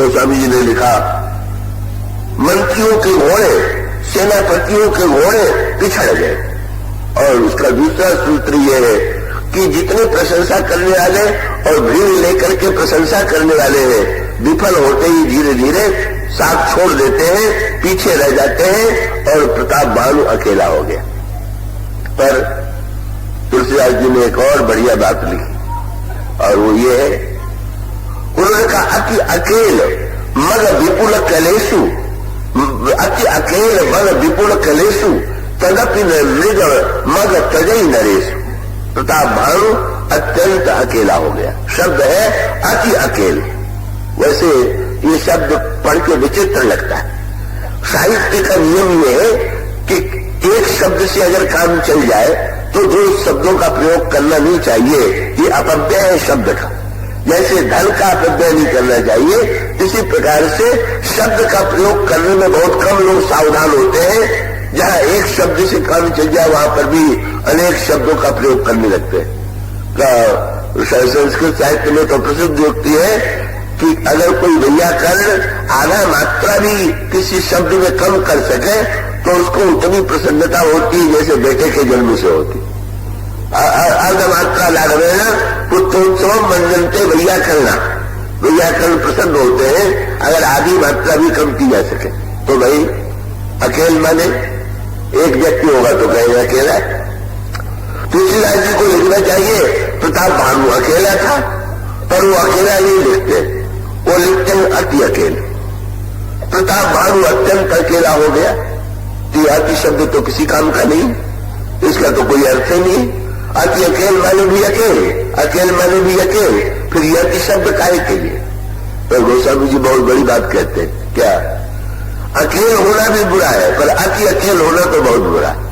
गोस्वामी जी ने लिखा, मंत्रियों के घोड़े, सेनापतियों के घोड़े पिछड़ गए। और उसका दूसरा सूत्र यह है कि जितने प्रशंसा करने वाले और भीड़ लेकर के प्रशंसा करने वाले हैं, विफल होते ही धीरे धीरे साथ छोड़ देते हैं, पीछे रह जाते हैं और प्रताप भानु अकेला हो गया। पर तुलसीदास जी ने एक और बढ़िया बात लिखी और वो ये है, उन्होंने कहा अति अकेल मग विपुल कलेशु, अति अकेल मग विपुल कलेशु तदपि मृग मग तजई नरेशु। प्रताप भानु अत्यंत अकेला हो गया। शब्द है अति अकेल। वैसे ये शब्द पढ़ के विचित्र लगता है। साहित्य का नियम ये है कि एक शब्द से अगर काम चल जाए तो दो शब्दों का प्रयोग करना नहीं चाहिए। ये अपव्यय है शब्द का। जैसे धन का अपव्यय नहीं करना चाहिए, इसी प्रकार से शब्द का प्रयोग करने में बहुत कम लोग सावधान होते हैं। जहां एक शब्द से काम चल जाए वहां पर भी अनेक शब्दों का प्रयोग करने लगते हैं। संस्कृत साहित्य में तो प्रसिद्ध युक्ति है कि अगर कोई व्याकरण आधा मात्रा भी किसी शब्द में कम कर सके तो उसको उतनी प्रसन्नता होती है जैसे बेटे के जन्म से होती। अर्ध मात्रा लाघवेन पुत्रोत्सव मंजनते व्याकरण प्रसन्न होते हैं अगर आधी मात्रा भी कम की जा सके। तो भाई अकेल माने एक व्यक्ति होगा तो कहेगा अकेला। तुलसीदास जी को लिखना चाहिए प्रताप भानु अकेला था, पर वो अकेला नहीं लिखते, वो लिखते हैं अति अकेल। प्रताप भानु अत्यंत अकेला हो गया। तो अति शब्द तो किसी काम का नहीं, इसका तो कोई अर्थ ही नहीं। अति अकेल माने भी अकेल, अकेल माने भी अकेल, फिर यह अति शब्द काहे के लिए? तो गोस्वामी जी बहुत बड़ी बात कहते हैं, क्या अकेल होना भी बुरा है, पर अति अकेल होना तो बहुत बुरा है।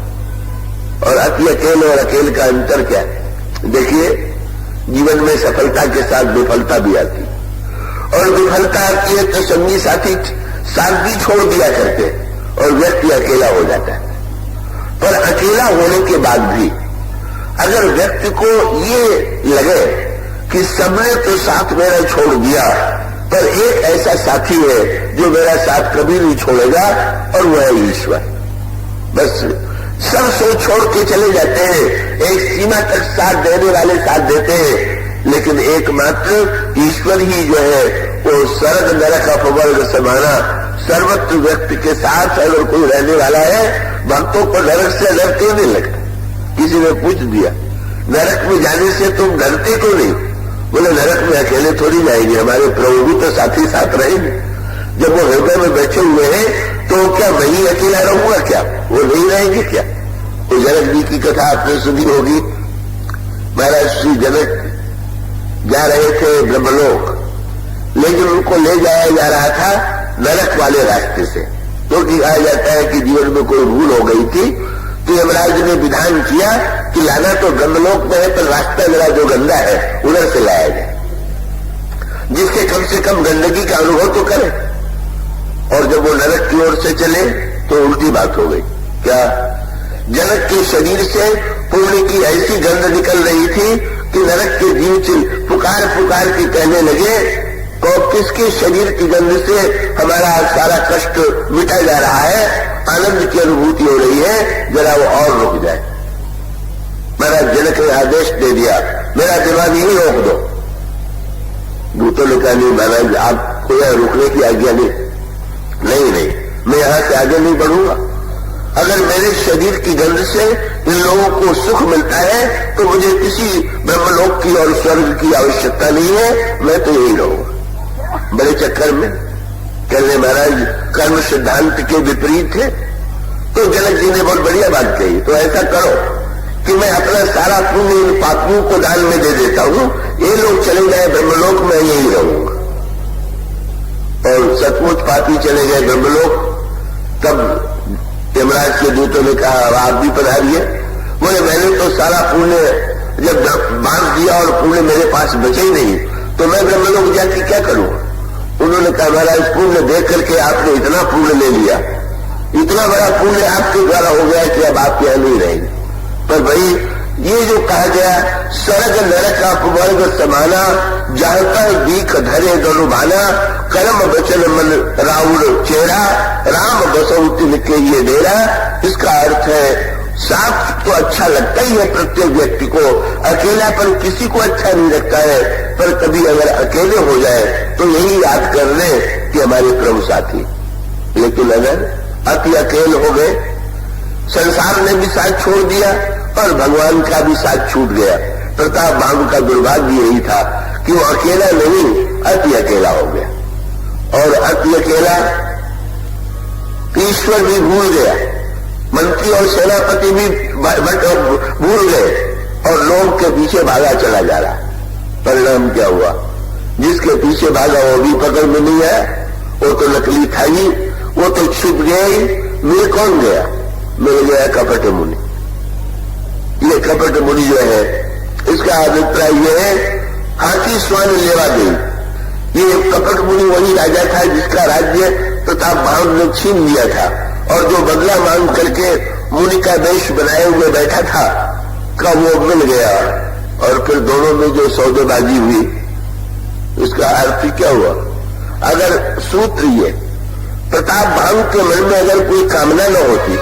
और अति अकेल और अकेल का अंतर क्या है? देखिए, जीवन में सफलता के साथ विफलता भी आती, और विफलता आती है तो संगी साथी साथ भी छोड़ दिया करते और व्यक्ति अकेला हो जाता है। पर अकेला होने के बाद भी अगर व्यक्ति को ये लगे कि सबने तो साथ मेरा छोड़ दिया, पर एक ऐसा साथी है जो मेरा साथ कभी नहीं छोड़ेगा, और वह है ईश्वर। बस सब सो छोड़ के चले जाते हैं, एक सीमा तक साथ देने वाले साथ देते हैं, लेकिन एकमात्र ईश्वर ही जो है वो स्वर्ग नरक अपवर्ग समाना, सर्वत्र व्यक्ति के साथ अगर कोई रहने वाला है, भक्तों को नरक से डर क्यों नहीं लगता? किसी ने पूछ दिया, नरक में जाने से तुम डरते क्यों नहीं? बोले नरक में अकेले थोड़ी जाएंगे, हमारे प्रभु भी तो साथ ही साथ रहेंगे। जब वो हृदय में बैठे हुए हैं तो क्या मैं ही अकेला रहूंगा क्या? वो नहीं रहेंगे क्या? तो जनक जी की कथा आपने सुनी होगी। महाराज श्री जनक जा रहे थे ब्रह्मलोक, लेकिन उनको ले जाया जा रहा था नरक वाले रास्ते से, क्योंकि कहा जाता है कि जीवन में कोई भूल हो गई थी, तो यमराज ने विधान किया कि लाना तो ब्रह्मलोक में है, पर रास्ता मेरा जो गंदा है उधर से लाया जाए, जिससे कम से कम गंदगी का अनुभव तो करे। और जब वो नरक की ओर से चले तो उल्टी बात हो गई। क्या? जनक के शरीर से पुण्य की ऐसी गंध निकल रही थी कि नरक के जीव पुकार पुकार के कहने लगे, तो किसके शरीर की गंध से हमारा सारा कष्ट मिटा जा रहा है, आनंद की अनुभूति हो रही है, जरा वो और रुक जाए। महाराज जनक ने आदेश दे दिया, मेरा दिमाग यही रोक दो। भूतों ने कहा नहीं महाराज, आपको यहां रुकने की आज्ञा नहीं, मैं यहां से आगे नहीं बढ़ूंगा। अगर मेरे शरीर की गंध से इन लोगों को सुख मिलता है तो मुझे किसी ब्रह्मलोक की और स्वर्ग की आवश्यकता नहीं है, मैं तो यही रहूंगा। बड़े चक्कर में कहने महाराज कर्म सिद्धांत के विपरीत है। तो जनक जी ने बहुत बढ़िया बात कही, तो ऐसा करो कि मैं अपना सारा पुण्य इन पापियों को दान में दे देता हूं, ये लोग चले जाए ब्रह्मलोक, मैं यही रहूंगा। और सचमुच पापी चले गए ब्रह्मलोक। तब यमराज के दूतों ने कहा आप भी पधारिए। बोले मैंने तो सारा पुण्य जब बांध दिया और पुण्य मेरे पास बचे ही नहीं, तो मैं ब्रह्मलोक जाके क्या करूं? उन्होंने कहा महाराज पुण्य देख करके आपने इतना पुण्य ले लिया, इतना बड़ा पुण्य आपके द्वारा हो गया कि अब आप यहां नहीं रहेंगे। पर भाई ये जो कहा गया स्वर्ग नरक अपवर्ग समाना, जहां तक दीख धरे दनुभाना, कर्म वचन मन राउर चेहरा, राम बसौ तिनके ये डेरा। इसका अर्थ है साथ तो अच्छा लगता ही है प्रत्येक व्यक्ति को, अकेलापन किसी को अच्छा नहीं लगता है, पर कभी अगर अकेले हो जाए तो यही याद कर ले कि हमारे प्रभु साथी। लेकिन अगर अति अकेले हो गए, संसार ने भी साथ छोड़ दिया और भगवान का भी साथ छूट गया। प्रताप बाबू का दुर्भाग्य यही था कि वो अकेला नहीं, अति अकेला हो गया। और अति अकेला ईश्वर भी भूल गया, मंत्री और सेनापति भी भूल गए और लोग के पीछे भागा चला जा रहा। परिणाम क्या हुआ? जिसके पीछे भागा वो भी पकड़ में नहीं है, वो तो नकली था ही, वो तो छुप गया ही। मिल कौन गया? मिल गया कपट मुनि। ये कपट मुनि जो है, इसका अभिप्राय यह है हाथी स्वान लेवा गई। ये कपट मुनि वही राजा था जिसका राज्य प्रताप बाबू ने छीन लिया था और जो बदला मांग करके मुनि का वेश बनाए हुए बैठा था, का वो मिल गया और फिर दोनों में जो सौदेबाजी हुई, इसका अर्थ क्या हुआ? अगर सूत्र ये प्रताप बाबू के मन में अगर कोई कामना न होती,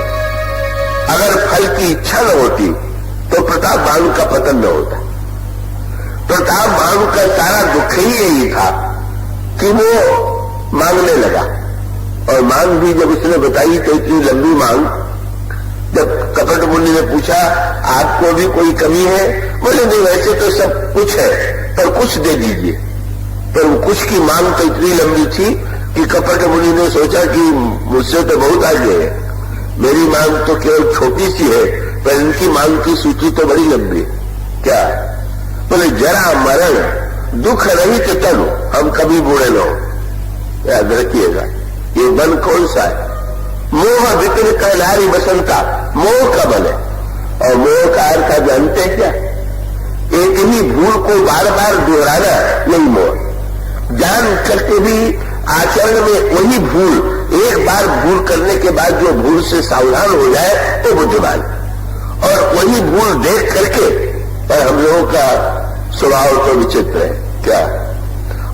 अगर फल की इच्छा न होती, तो प्रताप बाबू का पतन न होता। प्रताप बाबू का सारा दुख ही यही था कि वो मांगने लगा, और मांग भी जब उसने बताई तो इतनी लंबी मांग। जब कपट मुनि ने पूछा आपको भी कोई कमी है? बोले नहीं, वैसे तो सब कुछ है, पर कुछ दे दीजिए। पर वो कुछ की मांग तो इतनी लंबी थी कि कपट मुनि ने सोचा कि मुझसे तो बहुत आगे है, मेरी मांग तो केवल छोटी सी है, पर इनकी मांग की सूची तो बड़ी लंबी। क्या? बोले जरा मरण दुख रहित तनु हम कभी बूढ़े न हो। याद रखिएगा, ये बन कौन सा है? मोह विपिन कहलारी बसंता, मोह का बन है। और मोह का अर्थ जानते हैं क्या? एक ही भूल को बार बार दोहराना, यही मोह। जान करके भी आचरण में वही भूल, एक बार भूल करने के बाद जो भूल से सावधान हो जाए तो बुद्धिमान। और वही भूल देख करके, पर हम लोगों का स्वभाव तो विचित्र है। क्या?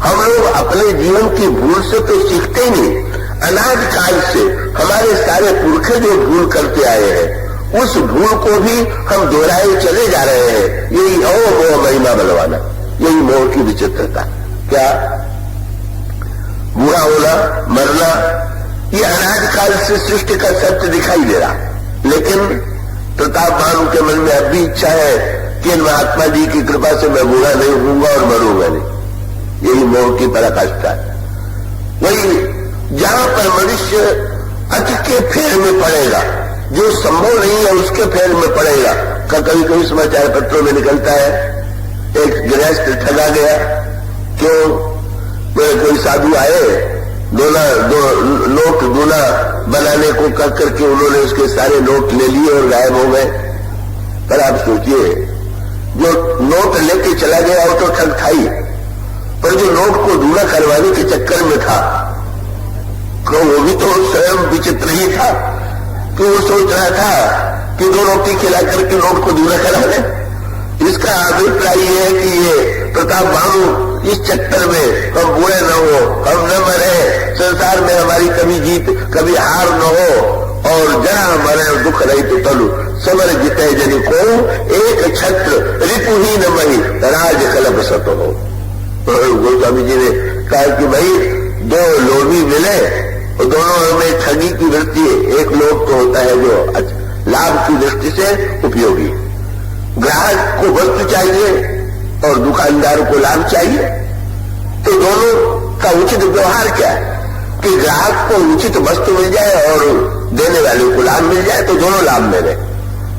हम लोग अपने जीवन की भूल से तो सीखते ही नहीं। अनाद काल से हमारे सारे पुरखे जो भूल करते आए हैं, उस भूल को भी हम दोहराए चले जा रहे हैं। यही मोह महिमा बलवाना, यही मोह की विचित्रता। क्या? बुरा होना, मरना, ये अनाद काल से सृष्टि का सत्य दिखाई दे रहा। लेकिन प्रताप बाबू के मन में अब भी इच्छा है कि महात्मा जी की कृपा से मैं बूढ़ा नहीं होऊंगा और मरूंगा नहीं। यही मोह की पराकाष्ठा है। वही जहां पर मनुष्य अति के फेर में पड़ेगा, जो संभव नहीं है उसके फेर में पड़ेगा। कभी कभी समाचार पत्रों में निकलता है एक गृहस्थ ठगा गया। क्यों? कोई साधु आए, नोट दूना बनाने को कर करके उन्होंने उसके सारे नोट ले लिए और गायब हो गए। पर आप सोचिए, जो नोट लेके चला गया वो तो ठग था ही, पर जो नोट को दूना करवाने के चक्कर में था, वो भी तो स्वयं विचित्र ही था कि वो सोच रहा था कि 2 रोटी खिला करके नोट को दूना करा ले। इसका अभिप्राय है कि ये प्रताप बाबू इस चक्कर में हम बुरे न हो, हम न मरे, संसार में हमारी कभी जीत कभी हार न हो, और जरा मरे दुख रही तो तलु समर जीते जनी को एक छत्र रिपुहीन मही राज कलप सत हो। गोस्वामी जी ने कहा कि भाई 2 लोभी मिले, दोनों में ठगी की वृत्ति है। एक लोभ तो होता है जो लाभ की दृष्टि से उपयोगी, ग्राहक को वस्तु चाहिए और दुकानदार को लाभ चाहिए। तो दोनों का उचित व्यवहार क्या है कि ग्राहक को उचित वस्तु मिल जाए और देने वाले को लाभ मिल जाए, तो दोनों लाभ में रहे।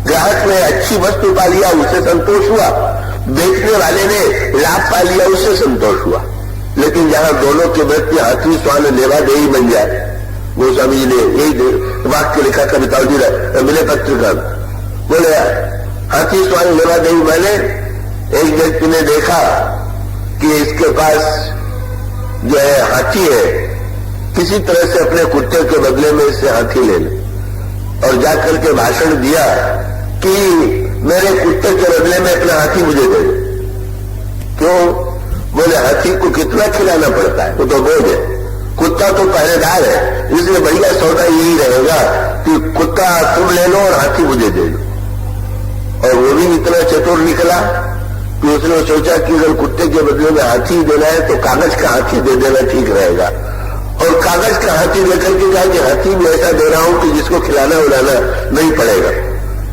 ग्राहक ने अच्छी वस्तु पा लिया, उससे संतोष हुआ, बेचने वाले ने लाभ पा लिया, उससे संतोष हुआ। लेकिन जहां दोनों के वृत्ति हाथी स्वान लेवा दे ही बन जाए, गोस्वामी जी ने यही वाक्य लिखा कविताओं जी मिले पत्रकार। बोले हाथी स्वान लेवा दे ही मैंने एक व्यक्ति ने देखा कि इसके पास जो है हाथी है, किसी तरह से अपने कुत्ते के बदले में इससे हाथी ले ले, और जाकर के भाषण दिया कि मेरे कुत्ते के बदले में अपना हाथी मुझे दे दो। क्यों? बोले हाथी को कितना खिलाना पड़ता है, वो तो बोझ है। कुत्ता तो पहरेदार है, इसलिए बढ़िया सौदा यही रहेगा कि कुत्ता तुम ले लो और हाथी मुझे दे दो। और वो भी इतना चतुर निकला कि उसने सोचा कि अगर कुत्ते के बदले में हाथी देना है तो कागज का हाथी दे देना ठीक रहेगा। और कागज का हाथी देकर के कहा कि हाथी भी ऐसा दे रहा हूं कि जिसको खिलाना उड़ाना नहीं पड़ेगा।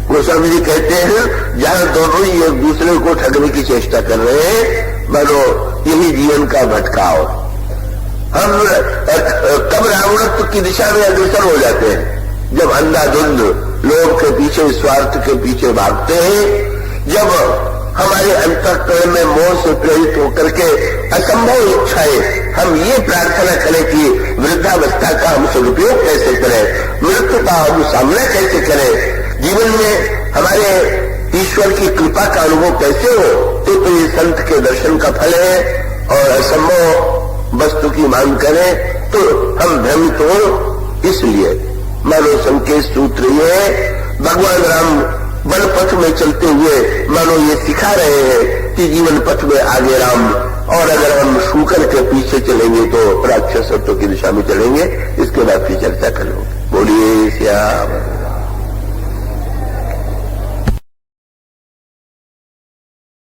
गोस्वामी जी कहते हैं जहां दोनों ही एक दूसरे को ठगने की चेष्टा कर रहे हैं, मानो यही जीवन का भटकाव। हम कब रावणत्व की दिशा में अग्रसर हो जाते हैं, जब अंधाधुंध लोग के पीछे, स्वार्थ के पीछे भागते हैं, जब हमारे अंतःकरण में मोह से प्रेरित होकर के असंभव इच्छाएं, हम ये प्रार्थना करें कि वृद्धावस्था का हम सदुपयोग कैसे करें, मृत्यु का हम सामना कैसे करें, जीवन में हमारे ईश्वर की कृपा का अनुभव कैसे हो, तो ये संत के दर्शन का फल है। और असंभव वस्तु की मांग करें तो हम भ्रमित हो। इसलिए मानो संकेत सूत्र ये भगवान राम वन पथ में चलते हुए मानो ये सिखा रहे हैं कि जीवन पथ में आगे राम, और अगर हम शूकर के पीछे चलेंगे तो राक्षसत्व की दिशा में चलेंगे। इसके बाद की चर्चा करेंगे।